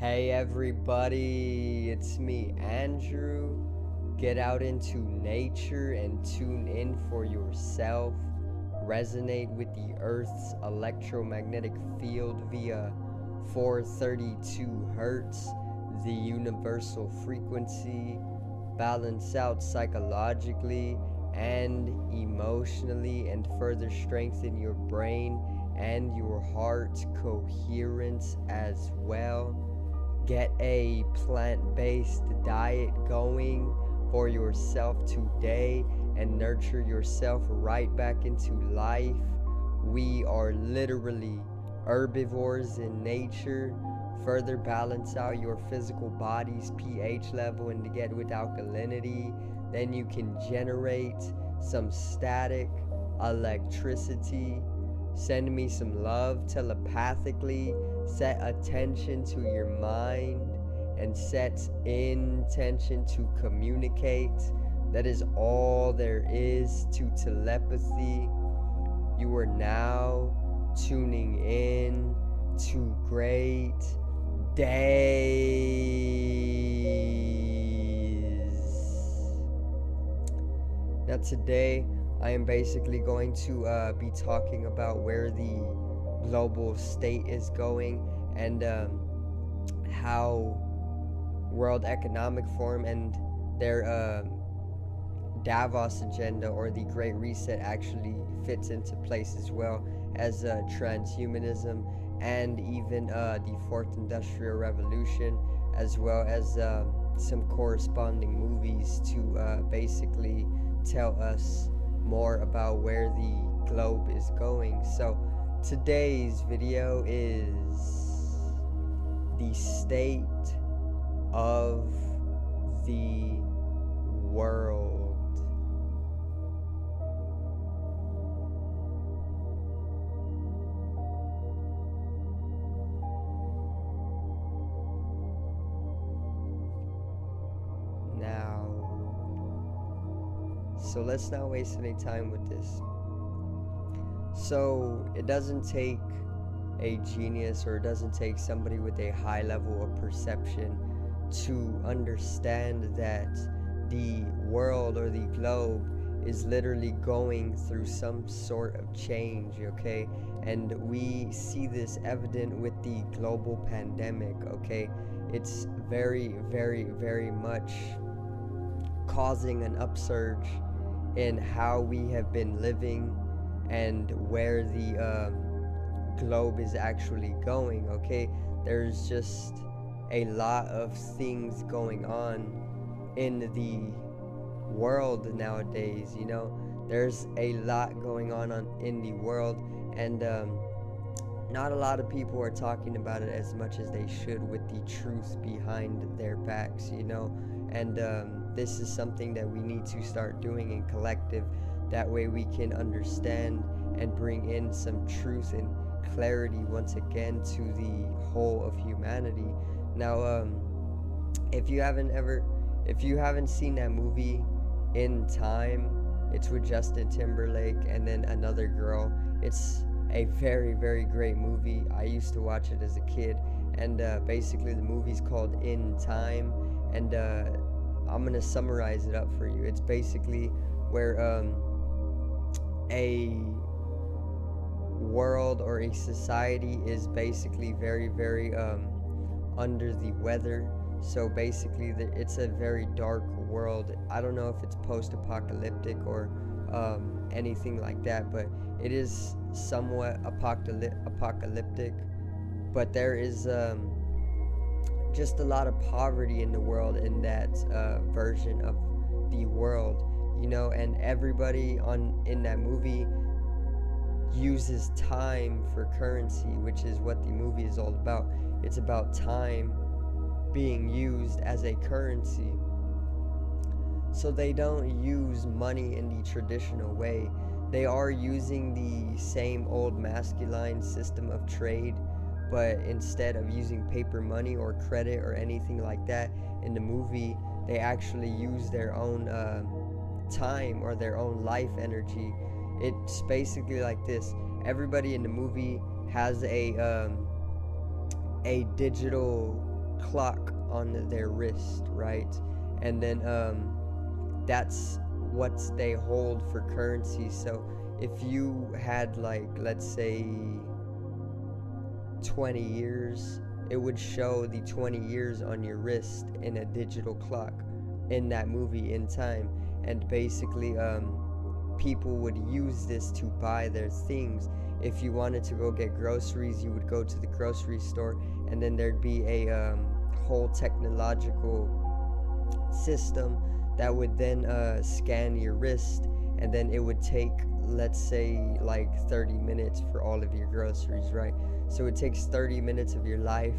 Hey everybody, it's me, Andrew. Get out into nature and tune in for yourself. Resonate with the Earth's electromagnetic field via 432 Hertz, the universal frequency. Balance out psychologically and emotionally, and further strengthen your brain and your heart coherence as well. Get a plant-based diet going for yourself today and nurture yourself right back into life. We are literally herbivores in nature. Further balance out your physical body's pH level and to get with alkalinity. Then you can generate some static electricity. Send me some love telepathically. Set attention to your mind and set intention to communicate. That is all there is to telepathy. You are now tuning in to great days. Now today I am basically going to be talking about where the global state is going and how World Economic Forum and their Davos agenda, or the Great Reset, actually fits into place, as well as transhumanism and even the Fourth Industrial Revolution, as well as some corresponding movies to basically tell us more about where the globe is going. So today's video is the state of the world. Now, so let's not waste any time with this. So it doesn't take a genius, or it doesn't take somebody with a high level of perception to understand that the world or the globe is literally going through some sort of change, okay? And we see this evident with the global pandemic, okay? It's very, very, very much causing an upsurge in how we have been living and where the globe is actually going, okay? There's just a lot of things going on in the world nowadays, you know? There's a lot going on in the world, and not a lot of people are talking about it as much as they should, with the truth behind their backs, you know? And this is something that we need to start doing in collective. That way we can understand and bring in some truth and clarity once again to the whole of humanity. Now, if you haven't seen that movie In Time, it's with Justin Timberlake and then another girl. It's a very, very great movie. I used to watch it as a kid, and basically the movie's called In Time, and I'm gonna summarize it up for you. It's basically where a world or a society is basically very, very under the weather. So basically it's a very dark world. I don't know if it's post-apocalyptic or anything like that, but it is somewhat apocalyptic. But there is just a lot of poverty in the world in that version of the world, you know, and everybody in that movie uses time for currency, which is what the movie is all about. It's about time being used as a currency. So they don't use money in the traditional way. They are using the same old masculine system of trade, but instead of using paper money or credit or anything like that in the movie, they actually use their own time or their own life energy. It's basically like this. Everybody in the movie has a digital clock on their wrist, right? And then that's what they hold for currency. So if you had, like, let's say 20 years, it would show the 20 years on your wrist in a digital clock in that movie in time. And basically people would use this to buy their things. If you wanted to go get groceries, you would go to the grocery store, and then there'd be a whole technological system that would then scan your wrist, and then it would take, let's say, like 30 minutes for all of your groceries, right? So it takes 30 minutes of your life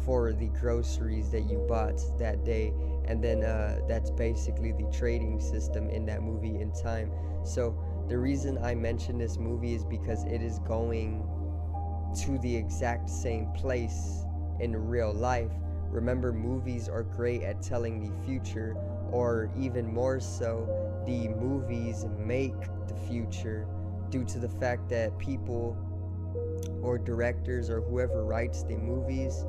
for the groceries that you bought that day. And then that's basically the trading system in that movie in time. So the reason I mention this movie is because it is going to the exact same place in real life. Remember, movies are great at telling the future, or even more so, the movies make the future, due to the fact that people or directors or whoever writes the movies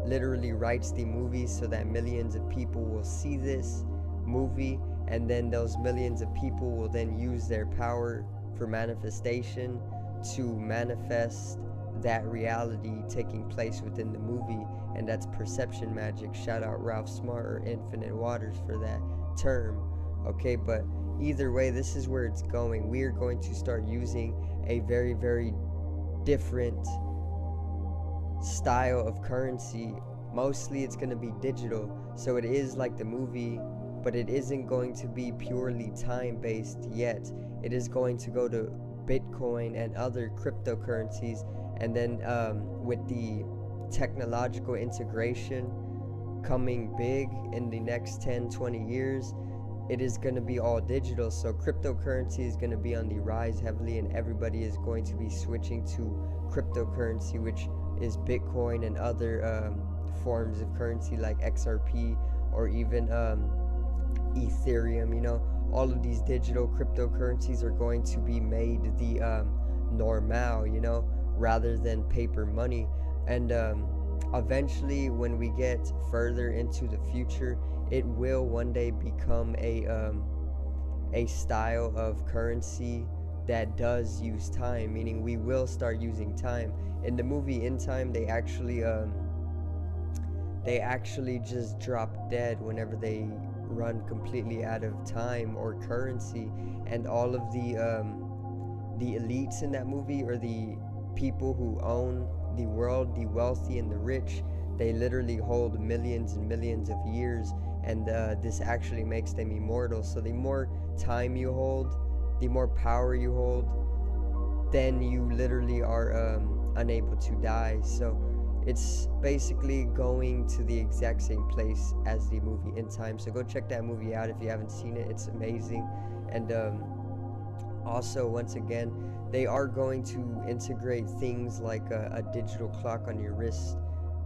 literally writes the movies so that millions of people will see this movie, and then those millions of people will then use their power for manifestation to manifest that reality taking place within the movie. And that's perception magic. Shout out Ralph Smart or Infinite Waters for that term. Okay, but either way, this is where it's going. We are going to start using a very, very different style of currency. Mostly it's going to be digital, so it is like the movie, but it isn't going to be purely time based yet. It is going to go to Bitcoin and other cryptocurrencies, and then with the technological integration coming big in the next 10-20 years, it is going to be all digital. So cryptocurrency is going to be on the rise heavily, and everybody is going to be switching to cryptocurrency, which is Bitcoin and other forms of currency like XRP or even Ethereum. You know, all of these digital cryptocurrencies are going to be made the normal, you know, rather than paper money. And eventually, when we get further into the future, it will one day become a style of currency that does use time, meaning we will start using time. In the movie In Time, they actually just drop dead whenever they run completely out of time or currency. And all of the elites in that movie, or the people who own the world, the wealthy and the rich, they literally hold millions and millions of years, and this actually makes them immortal. So the more time you hold, the more power you hold, then you literally are unable to die. So it's basically going to the exact same place as the movie In Time. So go check that movie out if you haven't seen it. It's amazing. And also, once again, they are going to integrate things like a digital clock on your wrist,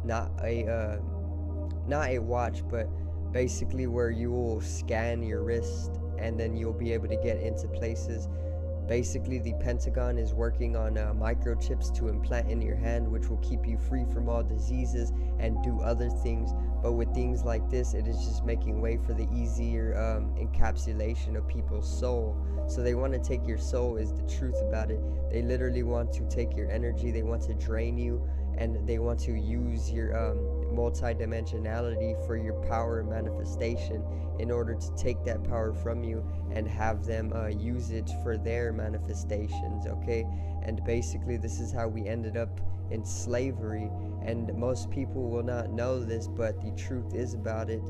not a watch, but basically where you will scan your wrist and then you'll be able to get into places. Basically, the Pentagon is working on microchips to implant in your hand, which will keep you free from all diseases and do other things. But with things like this, it is just making way for the easier encapsulation of people's soul. So they want to take your soul, is the truth about it. They literally want to take your energy, they want to drain you, and they want to use your multidimensionality for your power and manifestation, in order to take that power from you and have them use it for their manifestations. Okay, and basically this is how we ended up in slavery. And most people will not know this, but the truth is about it,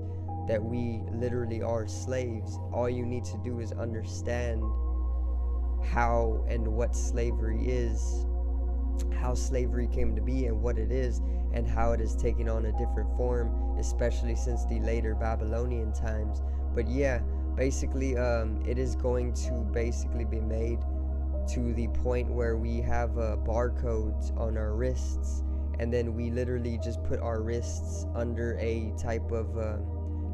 that we literally are slaves. All you need to do is understand how and what slavery is, how slavery came to be and what it is, and how it is taking on a different form, especially since the later Babylonian times. But yeah, basically it is going to basically be made to the point where we have barcodes on our wrists, and then we literally just put our wrists under a type of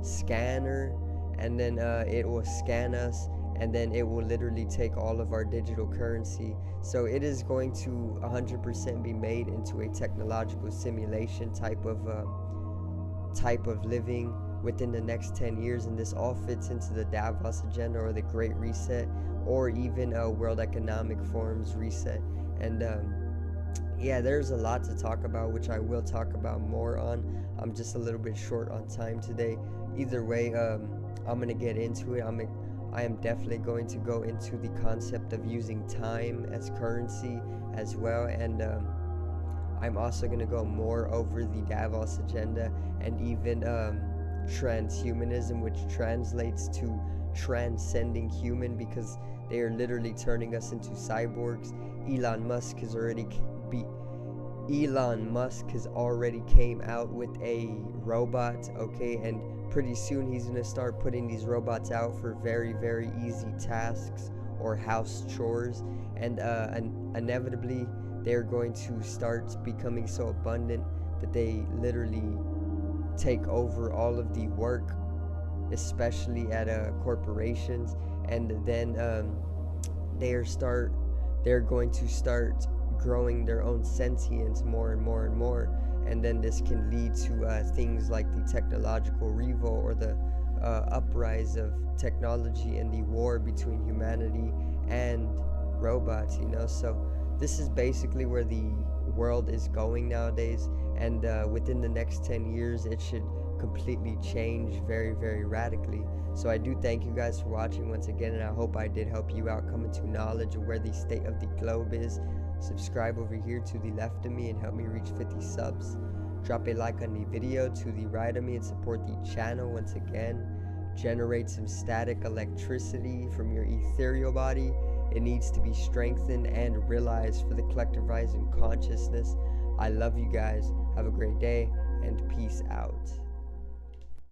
scanner, and then it will scan us, and then it will literally take all of our digital currency. So it is going to 100% be made into a technological simulation type of type of living within the next 10 years, and this all fits into the Davos agenda or the Great Reset, or even a World Economic Forum's reset. And yeah, there's a lot to talk about, which I will talk about more on. I'm just a little bit short on time today. Either way, I'm gonna get into it. I am definitely going to go into the concept of using time as currency as well, and I'm also going to go more over the Davos agenda and even transhumanism, which translates to transcending human, because they are literally turning us into cyborgs. Elon Musk has already came out with a robot, okay, and pretty soon he's going to start putting these robots out for very, very easy tasks or house chores, and inevitably they're going to start becoming so abundant that they literally take over all of the work, especially at corporations, and then they're going to start growing their own sentience more and more and more, and then this can lead to things like the technological revolt or the uprise of technology and the war between humanity and robots, so this is basically where the world is going nowadays, and within the next 10 years it should completely change very, very radically. So I do thank you guys for watching once again, and I hope I did help you out come into knowledge of where the state of the globe is. Subscribe over here to the left of me and help me reach 50 subs. Drop a like on the video to the right of me and support the channel once again. Generate some static electricity from your ethereal body. It needs to be strengthened and realized for the collective rising consciousness. I love you guys. Have a great day and peace out.